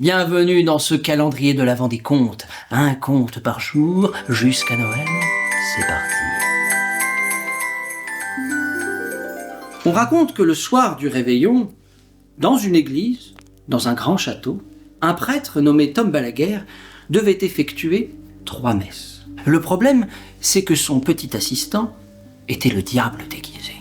Bienvenue dans ce calendrier de l'Avent des contes. Un conte par jour jusqu'à Noël. C'est parti. On raconte que le soir du réveillon, dans une église, dans un grand château, un prêtre nommé Tom Balaguère devait effectuer 3 messes. Le problème, c'est que son petit assistant était le diable déguisé.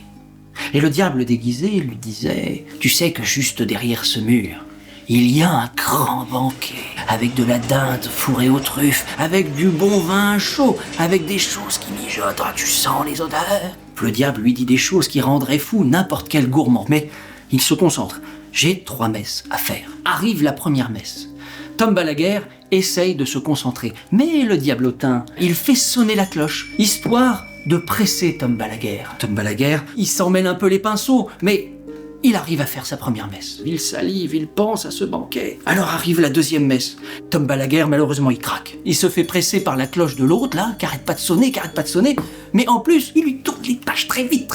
Et le diable déguisé lui disait « Tu sais que juste derrière ce mur, il y a un grand banquet, avec de la dinde fourrée aux truffes, avec du bon vin chaud, avec des choses qui mijotent, tu sens les odeurs. » Le diable lui dit des choses qui rendraient fou n'importe quel gourmand. Mais il se concentre. J'ai 3 messes à faire. Arrive la première messe. Tom Balaguère essaye de se concentrer. Mais le diablotin, il fait sonner la cloche, histoire de presser Tom Balaguère. Tom Balaguère, il s'en mêle un peu les pinceaux, mais il arrive à faire sa première messe. Il salive, il pense à ce banquet. Alors arrive la deuxième messe. Tom Balaguère, malheureusement, il craque. Il se fait presser par la cloche de l'autre, là, qui arrête pas de sonner. Mais en plus, il lui tourne les pages très vite.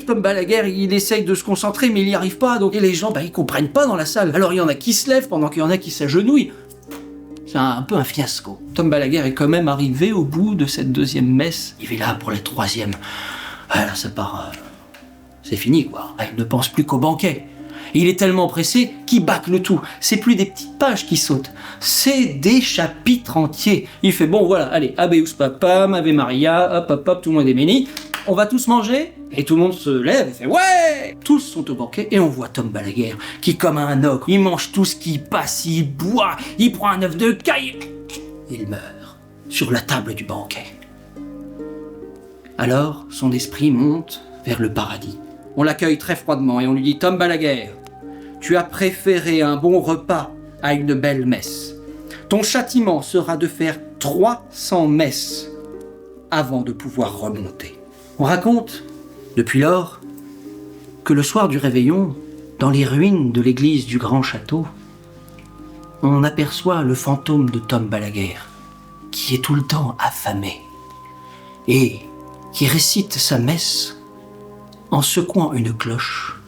Tom Balaguère, il essaye de se concentrer, mais il n'y arrive pas. Et les gens, ils comprennent pas dans la salle. Alors il y en a qui se lèvent, pendant qu'il y en a qui s'agenouillent. C'est un peu un fiasco. Tom Balaguère est quand même arrivé au bout de cette deuxième messe. Il est là pour la 3e. Là, ça part... C'est fini, quoi. Il ne pense plus qu'au banquet. Il est tellement pressé qu'il bâcle tout. C'est plus des petites pages qui sautent. C'est des chapitres entiers. Il fait, bon, voilà, allez, Abeus Papam, Ave Maria, hop, tout le monde est béni. On va tous manger. Et tout le monde se lève et fait, ouais! Tous sont au banquet et on voit Tom Balaguère qui, comme un ogre, il mange tout ce qui passe, il boit, il prend un œuf de caille. Il meurt sur la table du banquet. Alors, son esprit monte vers le paradis. On l'accueille très froidement et on lui dit « Tom Balaguère, tu as préféré un bon repas à une belle messe. Ton châtiment sera de faire 300 messes avant de pouvoir remonter. » On raconte, depuis lors, que le soir du réveillon, dans les ruines de l'église du grand château, on aperçoit le fantôme de Tom Balaguère, qui est tout le temps affamé et qui récite sa messe en secouant une cloche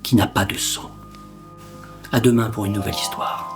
qui n'a pas de son. À demain pour une nouvelle histoire.